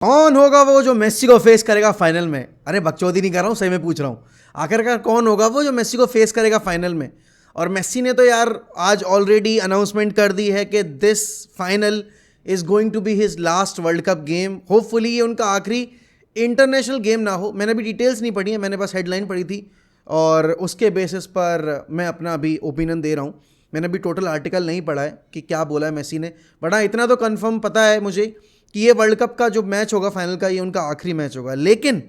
कौन होगा वो जो मेस्सी को फेस करेगा फाइनल में? अरे बकचोदी नहीं कर रहा हूँ, सही में पूछ रहा हूँ। आखिरकार कौन होगा वो जो मेस्सी को फेस करेगा फाइनल में? और मेस्सी ने तो यार आज ऑलरेडी अनाउंसमेंट कर दी है कि this final is going to be his last world cup game. Hopefully ये उनका आखिरी इंटरनेशनल गेम ना हो। मैंने अभी डिटेल्स नहीं पढ़ी है, मैंने बस हेडलाइन पढ़ी थी और उसके बेसिस पर मैं अपना अभी ओपिनियन दे रहा हूँ। मैंने अभी टोटल आर्टिकल नहीं पढ़ा है कि क्या बोला है मेस्सी ने, बट हाँ इतना तो कंफर्म पता है मुझे कि ये वर्ल्ड कप का जो मैच होगा फाइनल का, ये उनका आखिरी मैच होगा। लेकिन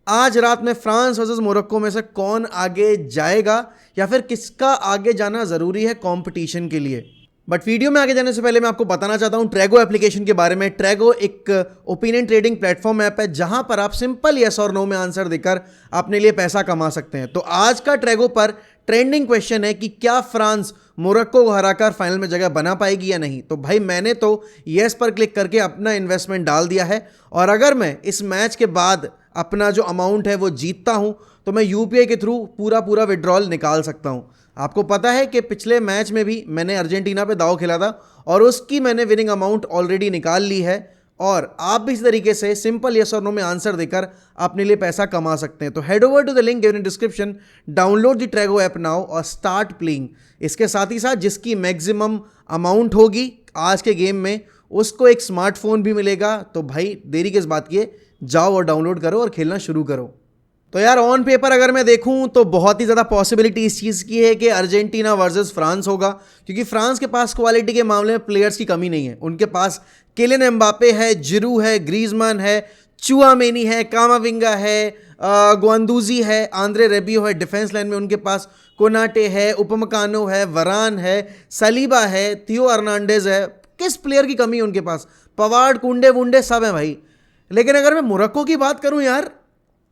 आज रात में फ्रांस वर्सेस मोरक्को में से कौन आगे जाएगा या फिर किसका आगे जाना ज़रूरी है कंपटीशन के लिए। बट वीडियो में आगे जाने से पहले मैं आपको बताना चाहता हूं ट्रैगो एप्लीकेशन के बारे में। ट्रैगो एक ओपिनियन ट्रेडिंग प्लेटफॉर्म ऐप है जहां पर आप सिंपल यस और नो में आंसर देकर अपने लिए पैसा कमा सकते हैं। तो आज का ट्रैगो पर ट्रेंडिंग क्वेश्चन है कि क्या फ्रांस मोरक्को को हराकर फाइनल में जगह बना पाएगी या नहीं। तो भाई मैंने तो यस पर क्लिक करके अपना इन्वेस्टमेंट डाल दिया है और अगर मैं इस मैच के बाद अपना जो अमाउंट है वो जीतता हूं तो मैं यूपीआई के थ्रू पूरा विड्रॉल निकाल सकता हूं। आपको पता है कि पिछले मैच में भी मैंने अर्जेंटीना पे दाव खेला था और उसकी मैंने विनिंग अमाउंट ऑलरेडी निकाल ली है। और आप भी इस तरीके से सिंपल यस और नो में आंसर देकर अपने लिए पैसा कमा सकते हैं। तो head over to the link given in description, download the Trago app now और स्टार्ट प्लेइंग। इसके साथ ही साथ जिसकी मैक्सिमम अमाउंट होगी आज के गेम में उसको एक स्मार्टफोन भी मिलेगा। तो भाई देरी किस बात की है, जाओ और डाउनलोड करो और खेलना शुरू करो। तो यार ऑन पेपर अगर मैं देखूं तो बहुत ही ज़्यादा पॉसिबिलिटी इस चीज़ की है कि अर्जेंटीना वर्सेस फ्रांस होगा, क्योंकि फ्रांस के पास क्वालिटी के मामले में प्लेयर्स की कमी नहीं है। उनके पास किलियन एम्बापे है, जिरू है, ग्रीजमान है, चुआमेनी है, कामाविंगा है, गुआंदूजी है, आंद्रे रेबियो है। डिफेंस लाइन में उनके पास कोनाटे है, उपमकानो है, वरान है, सलीबा है, थियो अर्नांडेज है। किस प्लेयर की कमी है उनके पास? पवार्ड, कुंडे वुंडे सब है भाई। लेकिन अगर मैं मोरक्को की बात करूं यार,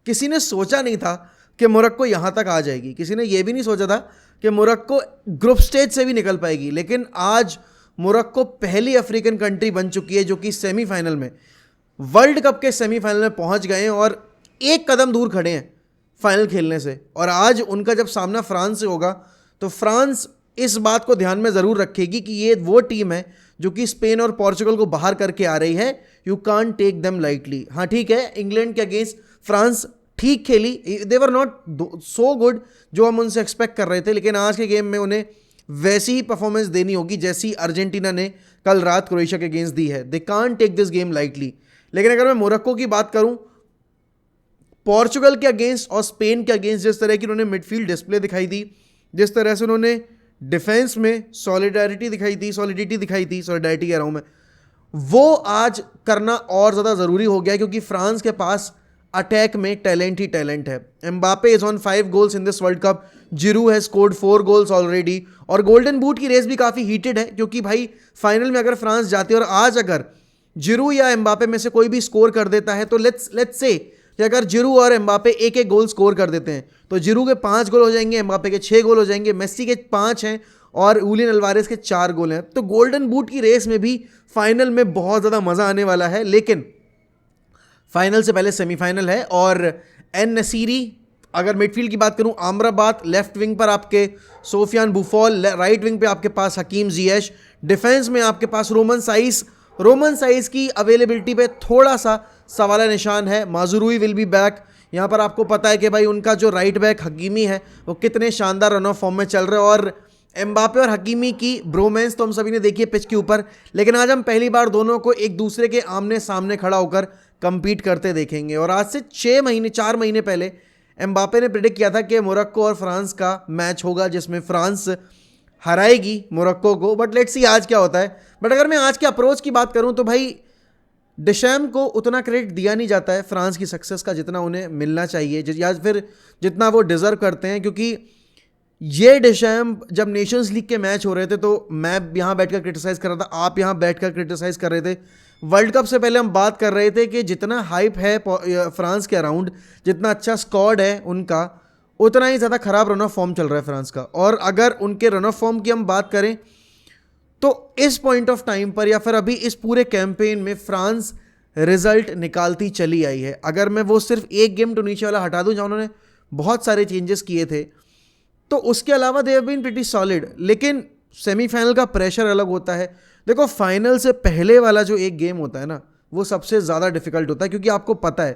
किसी ने सोचा नहीं था कि मोरक्को यहाँ तक आ जाएगी। किसी ने यह भी नहीं सोचा था कि मोरक्को ग्रुप स्टेज से भी निकल पाएगी। लेकिन आज मोरक्को पहली अफ्रीकन कंट्री बन चुकी है जो कि सेमीफाइनल में, वर्ल्ड कप के सेमीफाइनल में पहुँच गए हैं और एक कदम दूर खड़े हैं फाइनल खेलने से। और आज उनका जब सामना फ्रांस से होगा तो फ्रांस इस बात को ध्यान में ज़रूर रखेगी कि ये वो टीम है जो कि स्पेन और पोर्चुगल को बाहर करके आ रही है। You can't take them lightly. हाँ ठीक है, इंग्लैंड के अगेंस्ट फ्रांस ठीक खेली, दे वर नॉट सो गुड जो हम उनसे एक्सपेक्ट कर रहे थे, लेकिन आज के गेम में उन्हें वैसी ही परफॉर्मेंस देनी होगी जैसी अर्जेंटीना ने कल रात क्रोएशिया के अगेंस्ट दी है। They can't take this game lightly. लेकिन अगर मैं मोरक्को की बात करूं, पोर्चुगल के अगेंस्ट और स्पेन के अगेंस्ट जिस तरह की उन्होंने मिडफील्ड डिस्प्ले दिखाई दी, जिस तरह से उन्होंने डिफेंस में सॉलिडिटी दिखाई थी, सॉलिडारिटी कह रहा हूं मैं, वो आज करना और ज़्यादा ज़रूरी हो गया क्योंकि फ्रांस के पास अटैक में टैलेंट ही टैलेंट है। Mbappe is on 5 goals in this world cup, Giroud has scored 4 goals already. और गोल्डन बूट की रेस भी काफ़ी हीटेड है क्योंकि भाई फाइनल में अगर फ्रांस जाती है और आज अगर जिरू या एम्बापे में से कोई भी स्कोर कर देता है तो लेट्स से कि अगर जिरू और एम्बापे एक एक गोल स्कोर कर देते हैं तो जिरू के 5 गोल हो जाएंगे, एम्बापे के 6 गोल हो जाएंगे, मेस्सी के 5 हैं और यूलियन अल्वारेस के 4 गोल हैं। तो गोल्डन बूट की रेस में भी फाइनल में बहुत ज़्यादा मज़ा आने वाला है। लेकिन फाइनल से पहले सेमीफाइनल है और एन नसीरी, अगर मिडफील्ड की बात करूं, आमराबाद, लेफ्ट विंग पर आपके सोफियान बुफॉल, राइट विंग पे आपके पास हकीम जियश, डिफेंस में आपके पास रोमन साइस की अवेलेबिलिटी पे थोड़ा सा सवाल निशान है। माजुरुई विल बी बैक। यहाँ पर आपको पता है कि भाई उनका जो राइट बैक हकीमी है वो कितने शानदार रन ऑफ फॉर्म में चल रहे हैं और एम्बापे और हकीमी की ब्रोमेंस तो हम सभी ने देखी है पिच के ऊपर। लेकिन आज हम पहली बार दोनों को एक दूसरे के आमने सामने खड़ा होकर कंपीट करते देखेंगे। और आज से 4 महीने पहले एम्बापे ने प्रेडिक्ट किया था कि मोरक्को और फ्रांस का मैच होगा जिसमें फ्रांस हराएगी मोरक्को को। बट लेट्स सी आज क्या होता है। बट अगर मैं आज के अप्रोच की बात करूं तो भाई डेशैम्प को उतना क्रेडिट दिया नहीं जाता है फ्रांस की सक्सेस का जितना उन्हें मिलना चाहिए या फिर जितना वो डिज़र्व करते हैं। क्योंकि ये डेशैम्प जब नेशंस लीग के मैच हो रहे थे तो मैं यहाँ बैठकर क्रिटिसाइज़ कर रहा था, आप यहाँ बैठकर क्रिटिसाइज़ कर रहे थे। वर्ल्ड कप से पहले हम बात कर रहे थे कि जितना हाइप है फ्रांस के अराउंड, जितना अच्छा स्क्वाड है उनका, उतना ही ज़्यादा ख़राब रन ऑफ फॉर्म चल रहा है फ्रांस का। और अगर उनके रन ऑफ फॉर्म की हम बात करें तो इस पॉइंट ऑफ टाइम पर या फिर अभी इस पूरे कैंपेन में फ्रांस रिजल्ट निकालती चली आई है। अगर मैं वो सिर्फ एक गेम टूनीशिया वाला हटा दूं जहाँ उन्होंने बहुत सारे चेंजेस किए थे, तो उसके अलावा they have been pretty solid. लेकिन सेमीफाइनल का प्रेशर अलग होता है। देखो फाइनल से पहले वाला जो एक गेम होता है ना, वो सबसे ज़्यादा डिफिकल्ट होता है, क्योंकि आपको पता है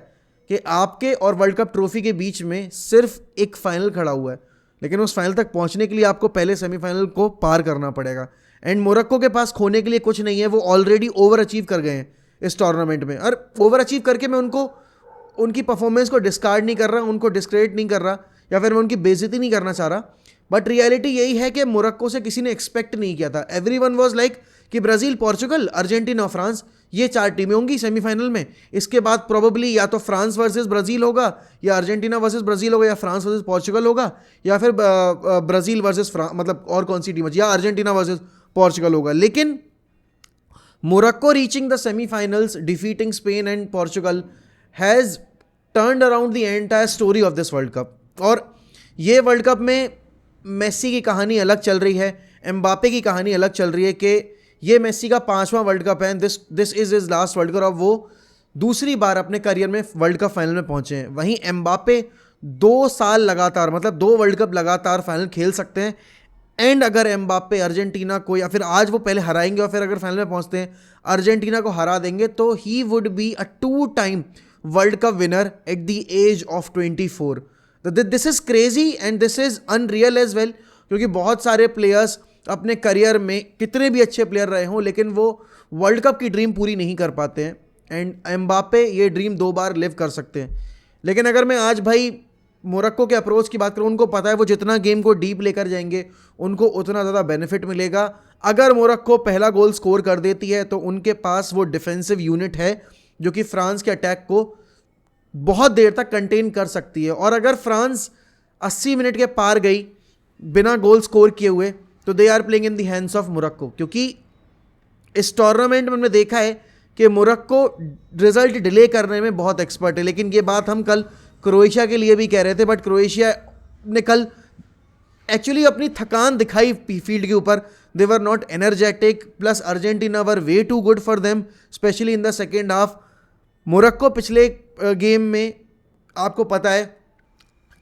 कि आपके और वर्ल्ड कप ट्रॉफी के बीच में सिर्फ एक फाइनल खड़ा हुआ है, लेकिन उस फाइनल तक पहुंचने के लिए आपको पहले सेमीफाइनल को पार करना पड़ेगा। एंड मोरक्को के पास खोने के लिए कुछ नहीं है, वो ऑलरेडी ओवर अचीव कर गए हैं इस टूर्नामेंट में। और ओवर अचीव करके मैं उनकी परफॉर्मेंस को डिस्कार्ड नहीं कर रहा, उनको डिस्क्रेडिट नहीं कर रहा, या फिर मैं उनकी बेइज्जती नहीं करना चाह रहा, बट रियलिटी यही है कि मोरक्को से किसी ने एक्सपेक्ट नहीं किया था। एवरीवन वाज लाइक कि ब्राज़ील, पोर्चुगल, अर्जेंटीना, फ्रांस, ये 4 टीमें होंगी सेमीफाइनल में। इसके बाद प्रोबेबली या तो फ्रांस वर्सेस ब्राज़ील होगा, या अर्जेंटीना वर्सेस ब्राज़ील होगा, या फ्रांस वर्सेस पोर्चुगल होगा, या फिर ब्राज़ील वर्सेस मतलब और कौन सी टीम है, या अर्जेंटीना वर्सेस पोर्चुगल होगा। लेकिन Morocco reaching the semifinals, defeating Spain and Portugal has turned around the entire story of this world cup. और ये वर्ल्ड कप में मेसी की कहानी अलग चल रही है, एम्बापे की कहानी अलग चल रही है कि ये मेसी का 5वां वर्ल्ड कप है, this is his last world cup. अब वो दूसरी बार अपने करियर में वर्ल्ड कप फाइनल में पहुंचे हैं। वहीं एम्बापे 2 साल लगातार, मतलब 2 वर्ल्ड कप लगातार फाइनल खेल सकते हैं। एंड अगर एम्बापे अर्जेंटीना को, या फिर आज वो पहले हराएंगे और फिर अगर फाइनल में पहुंचते हैं अर्जेंटीना को हरा देंगे, तो he would be a 2 time world cup winner at the age of 24। This is crazy and this is unreal as well, क्योंकि बहुत सारे प्लेयर्स अपने करियर में, कितने भी अच्छे प्लेयर रहे हों, लेकिन वो वर्ल्ड कप की ड्रीम पूरी नहीं कर पाते हैं। एंड एम्बापे ये ड्रीम 2 बार लिव कर सकते हैं। लेकिन अगर मैं आज भाई मोरक्को के अप्रोच की बात करूँ, उनको पता है वो जितना गेम को डीप लेकर जाएंगे उनको उतना ज़्यादा बेनिफिट मिलेगा। अगर मोरक्को पहला गोल स्कोर कर देती है तो उनके पास वो डिफेंसिव यूनिट है जो कि फ्रांस के अटैक को बहुत देर तक कंटेन कर सकती है। और अगर फ्रांस 80 मिनट के पार गई बिना गोल स्कोर किए हुए, तो they are playing in the hands of Morocco. क्योंकि इस टूर्नामेंट में हमने देखा है कि मोरक्को रिजल्ट डिले करने में बहुत एक्सपर्ट है। लेकिन ये बात हम कल क्रोएशिया के लिए भी कह रहे थे, बट क्रोएशिया ने कल एक्चुअली अपनी थकान दिखाई फील्ड के ऊपर। They were not energetic, plus Argentina were way too good for them, especially in the second half. Morocco पिछले गेम में आपको पता है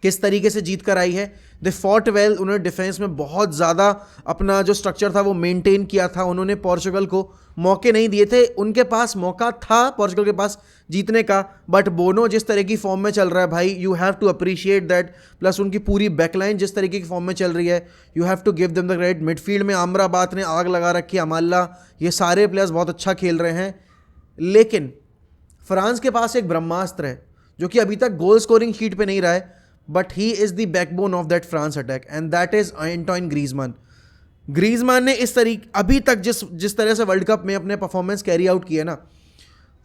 किस तरीके से जीत कर आई है। दे फॉट वेल, उन्होंने डिफेंस में बहुत ज़्यादा अपना जो स्ट्रक्चर था वो मेंटेन किया था। उन्होंने पोर्चुगल को मौके नहीं दिए थे, उनके पास मौका था पोर्चुगल के पास जीतने का, बट बोनो जिस तरह की फॉर्म में चल रहा है भाई, you have to appreciate that. Plus उनकी पूरी बैकलाइन जिस तरीके की फॉर्म में चल रही है, you have to give them the credit. Midfield में आमराबात ने आग लगा रखी है, अमाल्ला, ये सारे प्लेयर्स बहुत अच्छा खेल रहे हैं। लेकिन फ्रांस के पास एक ब्रह्मास्त्र है जो कि अभी तक गोल स्कोरिंग शीट पे नहीं रहा है, but he is the backbone of that France attack, and that is Antoine ग्रीजमान। ग्रीजमान ने इस तरीके अभी तक जिस तरह से वर्ल्ड कप में अपने परफॉर्मेंस कैरी आउट किया ना,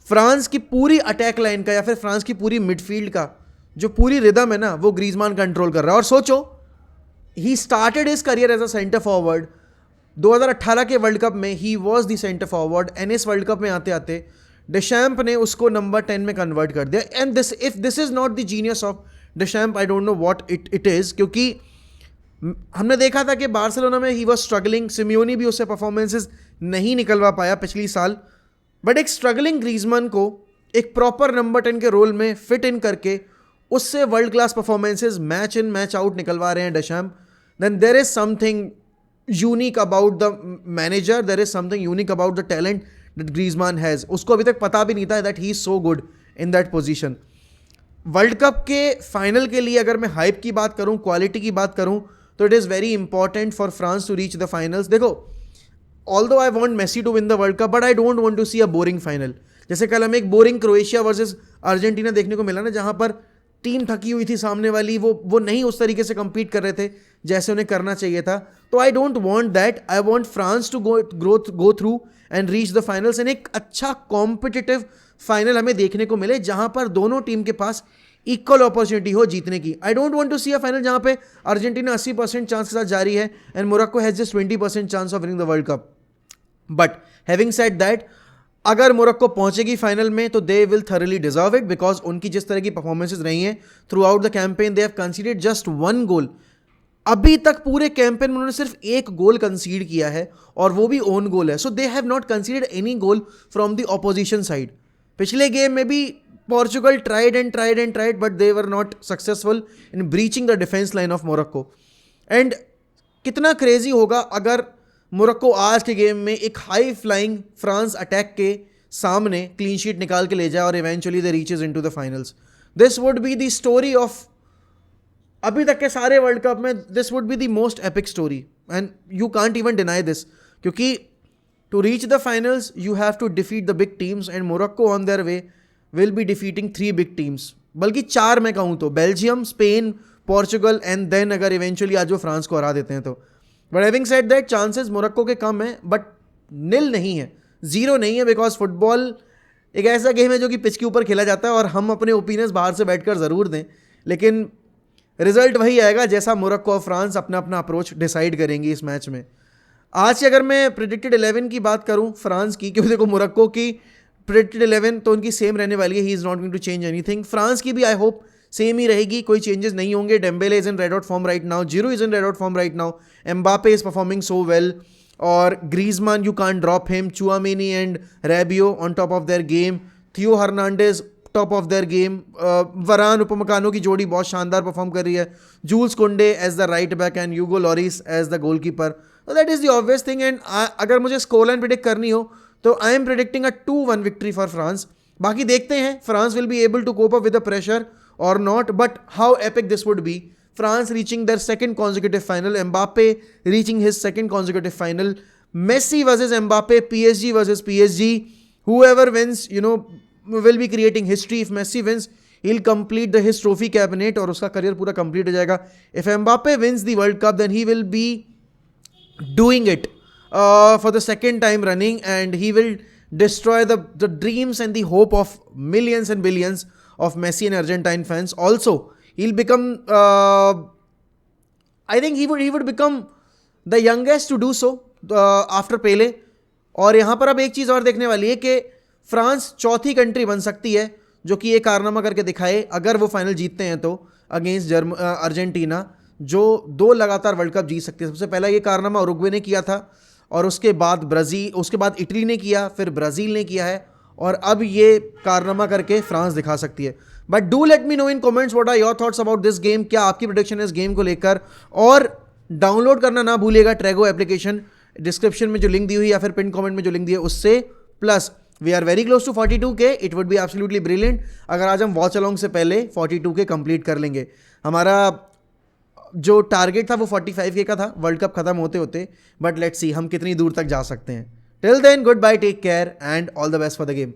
फ्रांस की पूरी अटैक लाइन का या फिर फ्रांस की पूरी मिडफील्ड का जो पूरी रिदम है ना, वो ग्रीजमान कंट्रोल कर रहा है। और सोचो, he started his career as a centre forward. 2018 के वर्ल्ड कप में he was the centre forward, and इस वर्ल्ड कप में आते आते डेशैम्प ने उसको नंबर 10 में कन्वर्ट कर दिया। And this, if this is not the genius of Deschamps, I don't know what it is. क्योंकि हमने देखा था कि बार्सिलोना में ही वॉज स्ट्रगलिंग, सिमियोनी भी उससे परफॉर्मेंसेज नहीं निकलवा पाया पिछली साल, बट एक स्ट्रगलिंग ग्रीजमैन को एक प्रॉपर नंबर 10 के रोल में फिट इन करके उससे world class performances match in match out निकलवा रहे हैं Deschamps. Then there is something unique about the manager, there is something unique about the talent that Griezmann has. उसको अभी तक पता भी नहीं था that he is so good in that position. World cup के फाइनल के लिए अगर मैं हाइप की बात करूं, क्वालिटी की बात करूं, तो it is very important for France to reach the finals. देखो, although I want Messi to win the world cup, but I don't want to see a boring final. जैसे कल हमें एक बोरिंग क्रोएशिया वर्सेस अर्जेंटीना देखने को मिला ना, जहां पर टीम थकी हुई थी सामने वाली, वो नहीं उस तरीके से compete कर रहे थे जैसे उन्हें करना चाहिए था। तो I don't want that, I want France to go through and reach the finals, and एक अच्छा कॉम्पिटिटिव फाइनल हमें देखने को मिले जहां पर दोनों टीम के पास इक्वल अपॉर्चुनिटी हो जीतने की। I don't want to see a final जहां पे अर्जेंटीना 80% चांस के साथ जा रही है and Morocco has just 20% chance of winning the world cup. But having said that, अगर मोरक्को पहुंचेगी फाइनल में तो they will thoroughly deserve it, because उनकी जिस तरह की परफॉर्मेंसेज रही हैं through out the campaign, they have considered just 1 गोल। अभी तक पूरे कैंपेन में उन्होंने सिर्फ 1 गोल कंसीड किया है, और वो भी ओन गोल है। So they have not considered any goal from the opposition side. पिछले गेम में भी Portugal tried, but they were not successful in breaching the defence line of Morocco. And कितना क्रेजी होगा अगर मोरक्को आज के game में एक हाई फ्लाइंग फ्रांस अटैक के सामने क्लीन शीट निकाल के ले जाए और eventually they reaches into the finals. This would be the story of अभी तक के सारे वर्ल्ड कप में. This would be the most epic story and you can't even deny this, क्योंकि to reach the finals you have to defeat the big teams and Morocco on their way will be defeating 3 big teams, बल्कि 4 मैं कहूँ तो, Belgium, Spain, Portugal and then अगर eventually आज वो France को हरा देते हैं तो. But having said that chances Morocco के कम है, बट नील नहीं है, जीरो नहीं है, बिकॉज फुटबॉल एक ऐसा गेम है जो कि पिच के ऊपर खेला जाता है और हम अपने ओपिनियंस बाहर से बैठकर ज़रूर दें, लेकिन रिजल्ट वही आएगा जैसा मोरक्को और फ्रांस अपना अपना अप्रोच डिसाइड करेंगी इस मैच में. आज की अगर मैं प्रेडिक्टेड 11 की बात करूं फ्रांस की, क्योंकि देखो मोरक्को की प्रेडिक्टेड 11 तो उनकी सेम रहने वाली है, he is not going to change anything. France की भी आई होप सेम ही रहेगी, कोई चेंजेस नहीं होंगे. Dembele is in red hot form right now, Giroud is in red hot form right now, Mbappe is performing so well, और Griezmann you can't drop him, Tchouameni and Rabiot on top of their game, Theo Hernandez top of their game, Varane Upamecano की जोड़ी बहुत शानदार perform कर रही है, Jules Kounde as the right back and Hugo Lloris as the goalkeeper. That is the obvious thing. And अगर मुझे score line predict करनी हो तो I am predicting a 2-1 victory for France. बाकी देखते हैं France will be able to cope up with the pressure or not, but how epic this would be. France reaching their second consecutive final, Mbappe reaching his second consecutive final, Messi versus Mbappe, PSG versus PSG, whoever wins, you know, will be creating history. If Messi wins, he'll complete his trophy cabinet और उसका career पूरा complete हो जाएगा. If Mbappe wins the World Cup, then he will be doing it for the second time running, and he will destroy the dreams and the hope of millions and billions of Messi and Argentine fans. Also, he'll become, I think he would become the youngest to do so after Pele. और यहाँ पर अब एक चीज़ और देखने वाली है कि फ्रांस चौथी कंट्री बन सकती है जो कि ये कारनामा करके दिखाए अगर वो फाइनल जीतते हैं तो, अगेंस्ट अर्जेंटीना, जो 2 लगातार वर्ल्ड कप जीत सकती है. सबसे पहला ये कारनामा उरुग्वे ने किया था, और उसके बाद उसके बाद इटली ने किया, फिर ब्राज़ील ने किया है, और अब ये कारनामा करके फ्रांस दिखा सकती है. But do let me know in comments what are your thoughts about this game. क्या आपकी प्रेडिक्शन है इस गेम को लेकर, और डाउनलोड करना ना भूलिएगा ट्रैगो एप्लीकेशन, डिस्क्रिप्शन में जो लिंक दी हुई या फिर पिन कमेंट में जो लिंक दी है उससे. Plus we are very close to 42K. It would be absolutely brilliant अगर आज हम वॉच अलॉन्ग से पहले 42K कंप्लीट कर लेंगे. हमारा जो टारगेट था वो 45K का था वर्ल्ड कप खत्म होते होते, बट लेट्स सी हम कितनी दूर तक जा सकते हैं. Till then, goodbye, take care and all the best for the game.